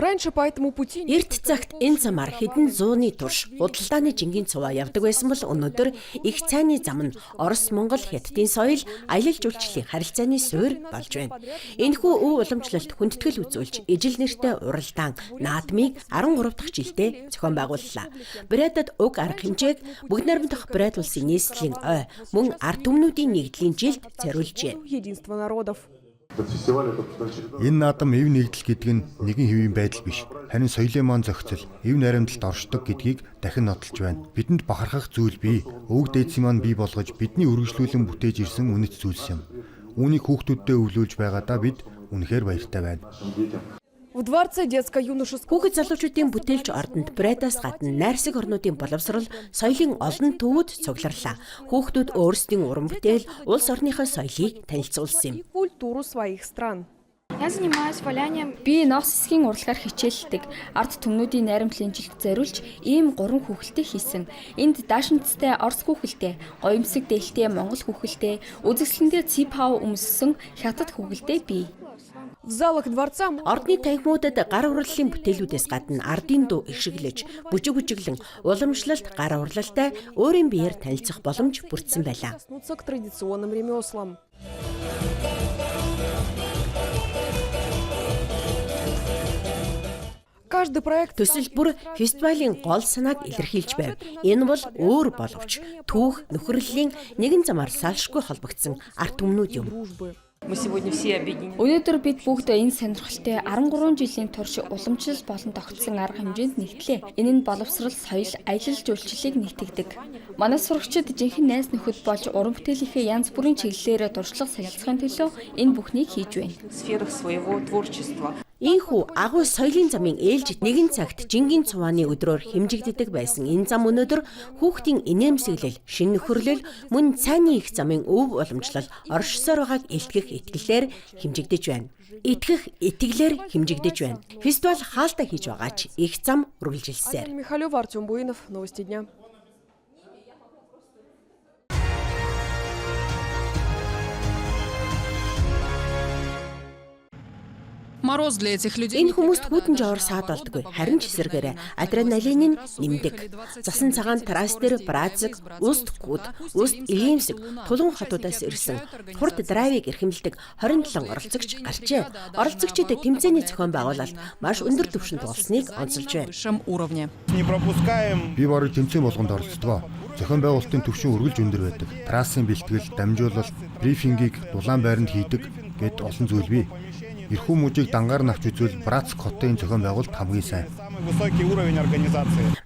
Эрт цагт энэ замаар хэдэн зууны турш худалдааны жингийн цуваа явдаг байсан бол өнөөдөр их цайны зам нь Орос, Монгол, Хятадын соёл, аялал жуулчлалын харилцааны суурь болж байна. Энэхүү өв уламжлалт хүндэтгэл үзүүлж, ижил нэртэй уралдаан наадмыг 13 дахь жилдээ зохион байгууллаа. Брэдад уг арга хэмжээг Бүгд найрамд дахь Брэд улсын нийслэлийн ой мөн ард түмнүүдийн нэгдлийн жилд зориулжээ. Энэ наадам эв нэгдэл гэдэг нь нэгэн хэвийн байдал биш. Харин соёлын маань зохицол, эв найрамдалд оршдог гэдгийг дахин нотолж байна. Бидэнд бахархах зүйл бий. Өвөг дээдсийн маань бий болгож бидний үргэлжлүүлэн бүтээж ирсэн үнэт зүйлс юм. Үүнийг хүүхдүүддээ өвлүүлж байгаадаа бид үнэхээр баяртай байна. Хүүхэд залуучуудын бүтээлч ордонд Брэдаас гадна найрсаг орнуудын боловсрол, соёлын олон төвүүд цугларлаа. Хүүхдүүд өөрсдийн уран бүтээл, улс орныхоо соёлыг танилцуулсан юм. Би ногс эсгийн урлагаар хичээлдэг. Ард түмнүүдийн найрамдлын жилд зориулж ийм 3 хүүхэлтэй хийсэн. Энд даашинцтай Орос хүүхэлтэй, гоёмсог дээлтэй Монгол хүүхэлтэй, үзэсгэлэндээ ципав өмссөн Хятад хүүхэлтэй бий. Ордны танхимуудад гар урлалын бүтээлүүдээс гадна ардын дуу ишиглэж, бүжиглэн, уламжлалт, гар урлалтай өөрийн биеэр танилцах боломж бүрдсэн байлаа. Төсөл бүр фестивалийн гол санааг илэрхийлж байв. Энэ бол өөр боловч түүх, нөхөрлөлийн нэгэн замаар салшгүй холбогдсон ард түмнүүд юм. Өнөөдөр бид бүгд энэ сонирхолтой 13 жилийн турш уламжлал болон тогтсон арга хэмжээнд нэгтлээ. Энэ нь боловсрал, соёл, аялал жуулчлалыг нэгтгэдэг. Манай сурагчид жинхэнэ найз нөхөд болж уран бүтээлийнхээ янз бүрийн чиглэлээр дуршлаг солилцохын төлөө энэ бүхнийг хийж байна. Ийхүү агуу соёлын замын ээлжид нэгэн цагт жингийн цувааны өдрөөр хэмжигддэг байсан энэ зам өнөөдөр хүүхдийн инээмсэглэл, шин нөхөрлөл, мөн цайны их замын өв уламжлал оршсоор байгааг илтгэх итгэлээр хэмжигдэж байна. Итгэх итгэлээр хэмжигдэж байна. Фестивал хаалтаа хийж байгаа ч их зам үргэлжилсээр. Энэ хүмүүст хүйтэн жоор саад болдгүй. Харин ч эсэргээрээ адреналин нь нэмдэг. Засан цагаан трасс дээр браазик, уст гүд, уст илимсэг, тулан хотуудаас ирсэн хурд драйвыг эрхэмлдэг 27 оролцогч гарчээ. Оролцогчид тэмцээний зохион байгуулалт маш өндөр түвшинд болсныг онцолж байна. Би барыг тэмцээн болгонд оролцдог. Зохион байгуулалтын түвшин үргэлж өндөр байдаг. Трассын бэлтгэл, дамжуулалт, брифингийг дулаан байранд хийдэг гэд олон зүйл бий. Эрхүү мужийг дангаар навч үзвэл Братск хотын зохион байгуулалт хамгийн сайн.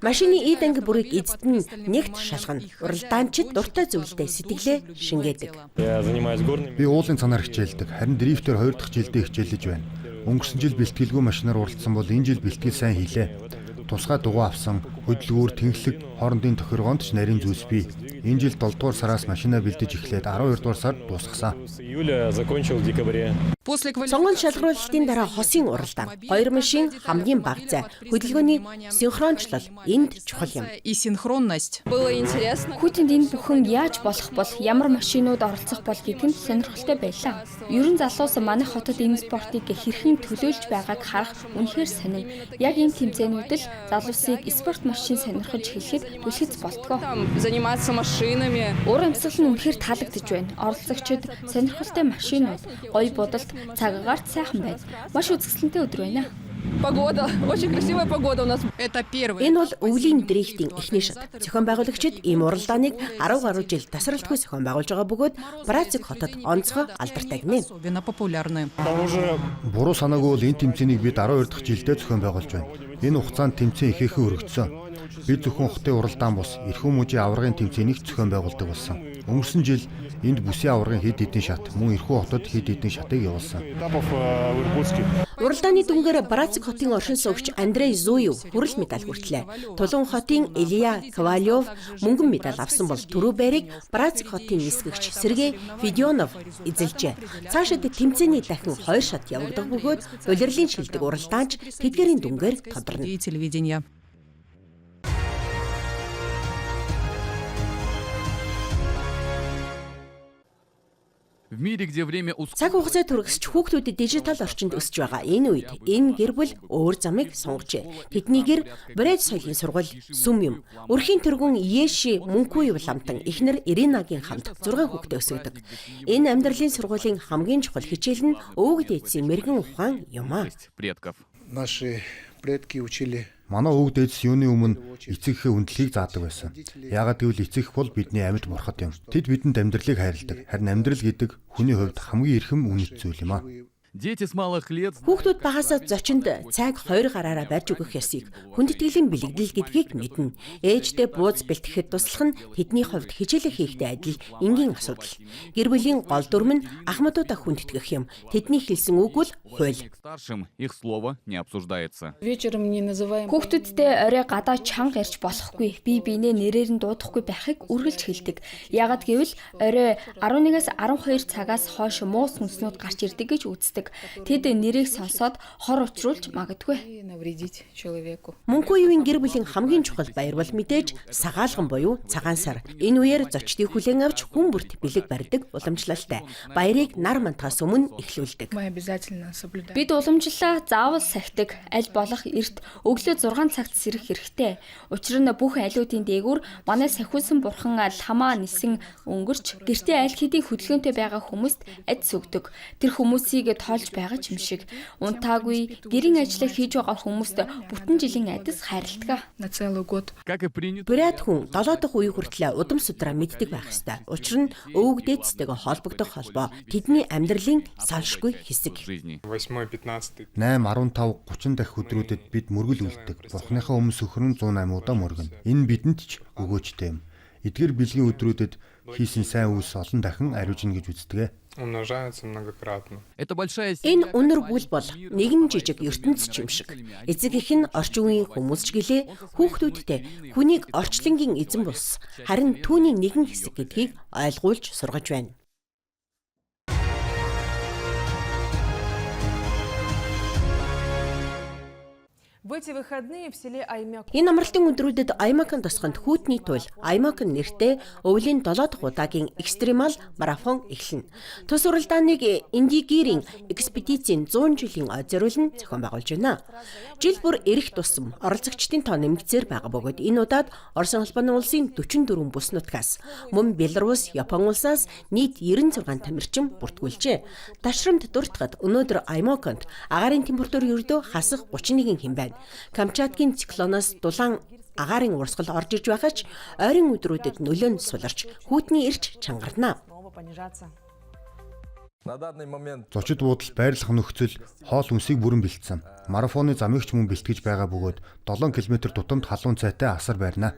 Машины эд анги бүрийг эзэд нь нэгт шалгана. Уралдаанчид дуртай зүйлдээ сэтгэлээ шингээдэг. Би уулын цанаар хичээлдэг. Харин дрифтер 2 дахь жилдээ хичээлж байна. Өнгөрсөн жил бэлтгэлгүй машинаар уралдсан бол энэ жил бэлтгэл сайн хийлээ. Тусгай дугуй авсан, хөдөлгүүр, тэнхлэг, хоорондын тохиргоонд ч нарийн зүйлс бий. Энэ жил 7 дугаар сараас машинаа бэлдэж эхлээд 12 дугаар сард дуусгасан. Сонгон шалгаруулалтын дараа хосын уралдаан. 2 машин хамгийн бага зай. Хөдөлгөөний синхрончлол энд чухал юм. Хүүтэнд энэ бүхэн яаж болох бол ямар машинууд оролцох бол гэдэг нь сонирхолтой байлаа. Ерөн залуус манай хотод энэ спортыг хэрхэн төлөөлж байгааг харах үнэхээр сонин. Яг энэ тэмцээнүүд л залуусыг спорт машин сонирхож эхлэхэд түлхэц болтгоо. Уур амьсгал нь үнэхээр таалагдж байна. Оролцогчид сонирхолтой машинууд, гоё будалд, цаг агаарт сайхан байна. Маш үзэсгэлэнтэй өдөр байна. Энэ бол өвлийн дрифтийн эхний шат. Зохион байгуулагчид ийм уралдааныг 10 гаруй жил тасралтгүй зохион байгуулж байгаа бөгөөд Братск хотод онцгой алдартай гинэ. Буруу санаагүй бол энэ тэмцээнийг бид 12 дахь жилдээ зохион байгуулж байна. Энэ хугацаанд тэмцээн ихээхэн өргөцсөн. Бид зөвхөн хотын уралдаан бус эрхүү мужийн аваргын тэмцээнийг зохион байгуулдаг болсон. Өнгөрсөн жил энд бүсийн аваргын хэд хэдэн шат, мөн эрхүү хотод хэд хэдэн шатыг явуулсан. Уралдааны дүнгээр Братск хотын оршин суугч Андрей Зуев хүрэл медаль хүртлээ. Тулун хотын Илья Ковалев мөнгөн медаль авсан бол түрүү байрыг Братск хотын нисгэгч Сергей Федионов эзэлжээ. Цаашид тэмцээний дахин 2 шат явагдах бөгөөд улирлын шилдэг уралдаанч тэдгэрийн дүнгээр тодорно. В мире, где время Цаг хугацаа түргсч хүүхдүүдэд дижитал орчинд өсөж байгаа энэ үед энэ гэр бүл өөр замыг сонгожээ. Тэдний гэр Бред соёлын сургууль Сүм юм. Өрхийн тэргүүн Еши Мөнкүев ламтан эхнэр Иринагийн хамт 6 хүүхдээ өсгөдөг. Энэ амьдралын сургуулийн хамгийн чухал хичээл нь өвөг дээдсийн мэрэгэн ухаан юм аа. предков. Наши предки учили. Манай өвөг дээдс юуны өмнө эцэгийнхээ хүндлэгийг заадаг байсан. Яагаад гэвэл эцэг бол бидний амьд бурхад юм. Тэд бидэнд амьдралыг хайрладаг. Харин амьдрал гэдэг хүний хувьд хамгийн эрхэм үнэт зүйл юм аа. Дети с малых лет Хүүхдүүд багасаа зочинд цайг 2 гараараа барьж өгөх ёсыг хүндэтгэлийн бэлэгдэл гэдгийг мэднэ. Ээжтэй бууз бэлтгэхэд туслах нь тэдний хувьд хичээлээ хийхдээ адил энгийн асуудал. Гэр бүлийн гол дүрм нь ахмадуудаа хүндэтгэх юм. Тэдний хэлсэн үг бол хууль. к старшим их слово не обсуждается. Вечером не называем. Хүүхдүүдтэй орой гадаа чанга ирж болохгүй. Би биенээ нэрээр нь дуудахгүй байхыг үргэлж хэлдэг. Яагад гэвэл орой 11-аас 12 цагаас хойш муу сүнснүүд гарч ирдэг гэж үздэг. Тэд нэрийг сонсоод хор учруулж магадгүй. И навредить человеку. Мөнкүевийн гэр бүлийн хамгийн чухал баяр бол мэдээж сагаалган буюу цагаан сар. Энэ үеэр зочдыг хүлээн авч хүн бүрт бэлэг барьдаг уламжлалтай. Баярыг нар мантахаас өмнө эхлүүлдэг. Мы обязательно соблюдаем. Бид уламжлалаа заавал сахидаг, аль болох эрт өглөө 6 цагт сэрэх хэрэгтэй. Учир нь бүх айлуудын дээгүүр манай сахиулсан бурхан ламаа нисэн өнгөрч гэртээ аль хэдийн хөдөлгөөнтэй байгаа хүмүүст адс өгдөг. Тэр хүмүүсийг тоолж байгаа юм шиг. Унтаагүй гэрийн ажлыг хийж байгаа хүмүүст бүтэн жилийн адис хайрладаг. На целый год. Как и принято Бред хүн 7 дахь үе хүртэл удам судраа мэддэг байх ёстой. Учир нь өвөг дээдстэйгээ холбогдох холбоо тэдний амьдралын салшгүй хэсэг. в жизни. 8-15. 8, 15, 30 дахь өдрүүдэд бид мөргөл үлддэг. Бурхныхаа өмнө сөхрөн 108 удаа мөргөнө. Энэ бидэнд ч өгөөжтэй юм. Эдгээр бэлгийн өдрүүдэд хийсэн сайн үйлс олон дахин ариужна гэж үздэг. Умножаются многократно. Это большая сила. Энэ үнэр бүл бол нэгэн жижиг ертөнц юм шиг. Эцэг их нь орчин үеийн хүмүүс ч гэлээ хүүхдүүдтэй хүнийг орчлонгийн эзэн бус харин түүний нэгэн хэсэг гэдгийг ойлгуулж сургаж байна. В эти выходные в селе Аймяк Энэ амралтын өдрүүдэд Аймакын тосгонд хүүтний туйл Аймакын нэртэй өвлийн 7 дахь удаагийн экстремал марафон эхэлнэ. Тус уралдааныг Индигирийн экспедицийн 100 жилийн ой зориулн зохион байгуулж байна. Жил бүр эрэх тусам оролцогчдын тоо нэмэгдсээр байгаа бөгөөд энэ удаад Оросын холбооны улсын 44 бүс нутгаас мөн Беларусь, Япон улсаас нийт 96 тамирчин бүртгүүлжээ. Ташрамд дуртахад өнөөдөр Аймаконд агаарын температур ердөө хасах 31 хэм байна. Камчаткийн циклоноос дулаан агаарын урсгал орж иж байгаа ч ойрын өдрүүдэд нөлөө нь суларч хүүтний эрч чангарна. снова понижаться. Зочид буудал байрлах нөхцөл хоол хүнсийг бүрэн бэлдсэн. Марафоны замыг ч мөн бэлтгэж байгаа бөгөөд 7 км тутамд халуун цайтай асар байрна.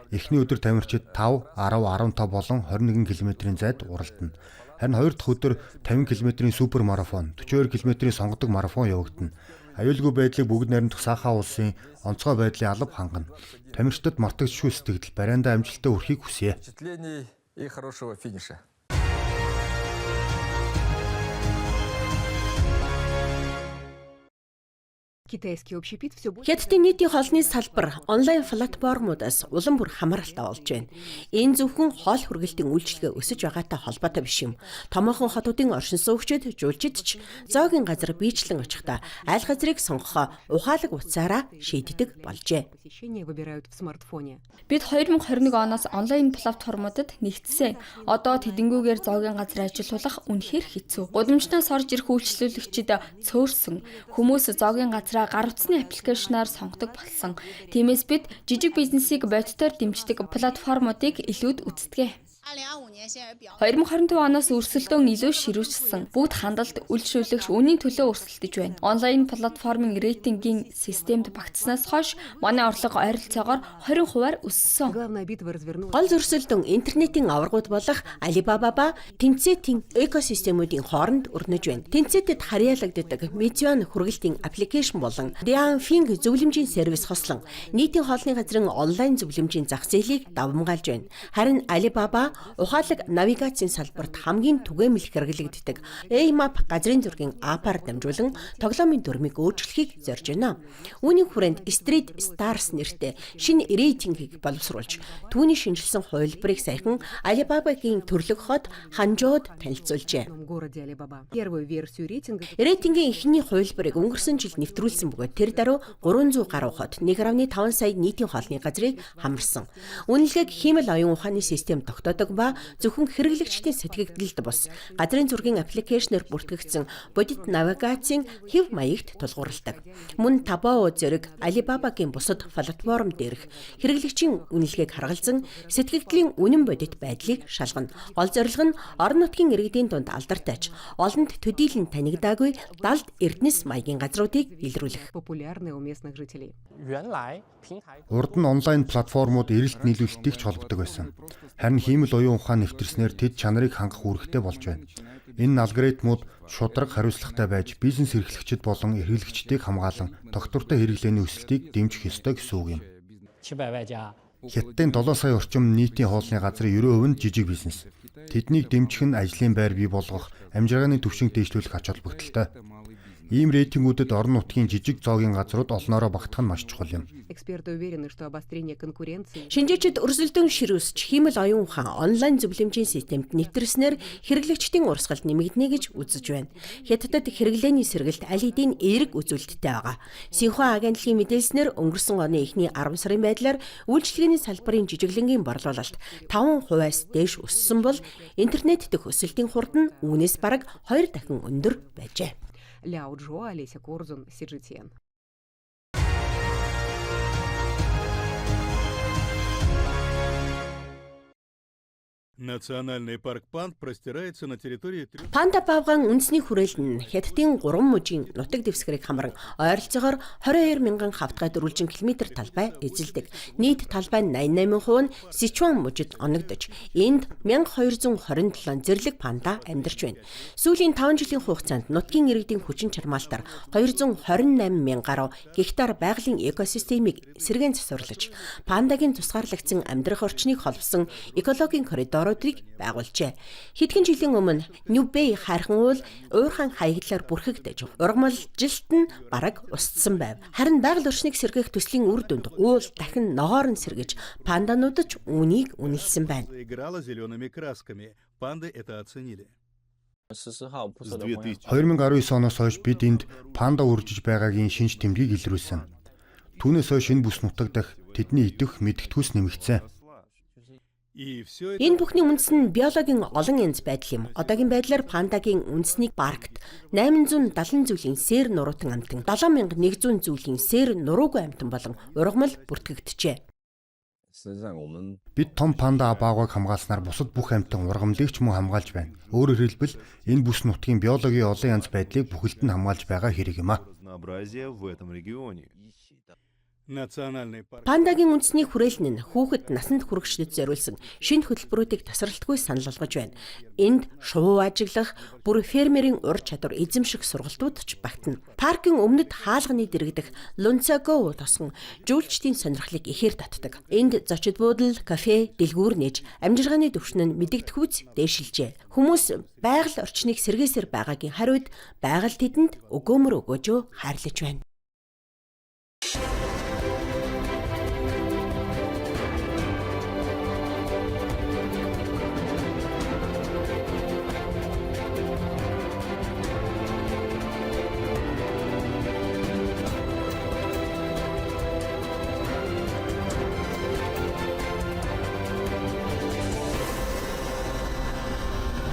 Эхний өдөр тамирчид 5, 10, 15 болон 21 км-ийн зайд уралдана. Харин хоёр дахь өдөр 50 км-ийн супер марафон, 42 км-ийн сонгодог марафон явагдана. Аюулгүй байдлыг бүгд найрамдах Саха улсын онцгой байдлын алба хангана. Тамирчдад мартагдшгүй сэтгэл барианда амжилттай хүрэхийг хүсье. Впечатлений и хорошего финиша. Хятадын нийтийн хоолны салбар онлайн платформудаас улам бүр хамааралтай болж байна. Энэ зөвхөн хоол хүргэлтийн үйлчилгээ өсөж байгаатай холбоотой биш юм. Томоохон хотуудын оршин суугчид, жуулчид ч зоогийн газар биечлэн очихдаа аль газрыг сонгохоо ухаалаг утсаараа шийддэг болжээ. Бид 2021 оноос онлайн платформудад нэгдсэн. Одоо тэдэнгүүгээр зоогийн газар ажиллуулах үнэхээр хэцүү. Гудамжнаас орж ирэх үйлчлүүлэгчид цөөрсөн. Хүмүүс зоогийн газраа гар утасны аппликейшнаар сонгодог болсон. Тиймээс бид жижиг бизнесийг бодитоор дэмждэг платформуудыг илүүд үздэг. 2025 оноос өрсөлдөөн илүү ширүүчсэн. Бүгд хандлт үйлчлүүлэгч үнийн төлөө өрсөлдөж байна. Онлайн платформын рейтингийн системд багтснаас хойш манай орлого ойролцоогоор 20% өссөн. Гол зөрсөлдөн интернетийн аваргууд болох Alibaba ба Tencent-ийн экосистемүүдийн хооронд өрнөж байна. Tencent-д харьяалагддаг Meituan хүргэлтийн аппликейшн болон Dianfeng зөвлөмжийн сервис хослон нийтийн хоолны газрын онлайн зөвлөмжийн зах зээлийг давамгаалж байна. Харин Alibaba ухаалаг Худалдаалаг навигацийн салбарт хамгийн түгээмэл хэрэглэгддэг A-Map газрын зургийн аппаар дамжуулан тоглоомын дүрмийг өөрчлөхийг зорж байна. Үүний хүрээнд Street Stars нэртэй шинэ рейтингийг боловсруулж, түүний шинжилсэн хувилбарыг саяхан Alibaba-гийн төрлөг хот Ханчжоуд танилцуулжээ. Рейтингийн эхний хувилбарыг өнгөрсөн жил нэвтрүүлсэн бөгөөд тэр даруй 300 гаруй хот 1.5 сая нийтийн хоолны газрыг хамарсан. Үнэлгээг хиймэл оюун ухааны систем тогтоодог ба зөвхөн хэрэглэгчдийн сэтгэгдэлд бус газрын зургийн аппликейшнээр бүртгэгдсэн бодит навигацийн хэв маягт тулгуурладаг. Мөн Taobao зэрэг Alibaba-гийн бусад платформ дээрх хэрэглэгчийн үнэлгээг харгалзан сэтгэгдлийн үнэн бодит байдлыг шалгана. Гол зорилго нь орон нутгийн иргэдийн дунд алдартай ч олонд төдийлөн танигдаагүй далд эрдэнэс маягийн газруудыг илрүүлэх. Урд нь онлайн платформуд эрэлт нийлүүлэлтийг ч холбодог байсан. Харин хиймэл оюун ухаан нэвтэрснээр тэд чанарыг хангах үүрэгтэй болж байна. Энэ алгоритмууд шударга хариуцлагатай байж бизнес эрхлэгчид болон эрхлэгчдийг хамгаалан тогтвортой хэрэглээний өсөлтийг дэмжих ёстой гэсэн үг юм. Хятадын 7 сая орчим нийтийн хоолны газрын 90% нь жижиг бизнес. Тэднийг дэмжих нь ажлын байр бий болгох, амжиргааны түвшинг дэвшлүүлэх ач холбогдолтой. Ийм рейтингүүдэд орон нутгийн жижиг зоогийн газрууд олноороо багтах нь маш чухал юм. Шинжээчид өрсөлдөөн ширүүсч хиймэл оюун ухаан онлайн зөвлөмжийн системд нэвтэрснээр хэрэглэгчдийн урсгалд нэмэгдэнэ гэж үзэж байна. Хятадд хэрэглээний сэргэлт аль хэдийн эерэг үзүүлэлттэй байгаа. Синхуа агентлагийн мэдээлснээр өнгөрсөн оны эхний 10 сарын байдлаар үйлчилгээний салбарын жижиглэнгийн борлуулалт 5%-аас дээш өссөн бол интернет дэх өсөлтийн хурд нь үүнээс бараг 2 дахин өндөр байжээ. Олеся Корзун, CGTN. Национальный парк Панд простирается на территории Панда бавгаан үндэсний хүрээлэн нь Хятадын 3 мужийн нутаг дэвсгэрийг хамран ойролцоогоор 22 мянган хавтгай дөрвөлжин километр талбай эзэлдэг. Нийт талбай 88% нь Сичуан мужид оногдож, энд 1227 зэрлэг панда амьдарч байна. Сүүлийн 5 жилийн хугацаанд нутгийн иргэдийн хүчин чармаалтаар 228 мянгаар гектар байгалийн экосистемийг сэргээн засварлаж, пандагийн тусгаарлагдсан амьдрах орчныг холбосон экологийн коридоруудыг байгуулжээ. Хэдхэн жилийн өмнө Ньюбэй хайрхан уул уурхайн хаягдлаар бүрхэгдэж, ургамалжилт нь бараг устсан байв. Харин байгаль орчныг сэргээх төслийн үр дүнд уул дахин ногоор нь сэргэж, панданууд ч үүнийг үнэлсэн байна. играла зелеными красками. Панды это оценили. 2019 оноос хойш бид энд панда үржиж байгаагийн шинж тэмдгийг илрүүлсэн. Түүнээс хойш энэ бүс нутаг дахь тэдний идэх мэдгэдгүйс нэмэгдсэн. Энэ бүхний үндэс нь биологийн олон янз байдал юм. Одоогийн байдлаар пандагийн үндэсний паркт 870 зүйлийн сээр нуруутан амтан, 7100 зүйлийн сээр нуруугүй амтан болон ургамал бүртгэгдэжээ. Бид том панда абаагааг хамгаалснаар бусад бүх амьтан ургамлыг ч мөн хамгаалж байна. Өөрөөр хэлбэл энэ бүс нутгийн биологийн олон янз байдлыг бүхэлд нь хамгаалж байгаа хэрэг юм а. Пандагийн үндэсний хүрээлэн нь хүүхэд насанд хүрэгчдэд зориулсан шинэ хөтөлбөрүүдийг тасралтгүй санал болгож байна. Энд шувуу ажиглах, бүр фермерийн ур чадвар эзэмших сургалтууд ч багтана. Паркын өмнөд хаалганы дэрэгдэх Лунцаго тосгон жуулчдын сонирхлыг ихээр татдаг. Энд зочид буудал, кафе, дэлгүүр нээж амжиргааны түвшин нь мэдэгдэхүйц дээшилжээ. Хүмүүс байгаль орчныг сэргээсээр байгаагийн хариуд байгаль тэдэнд өгөөмөр өгөөжөө хайрлаж байна.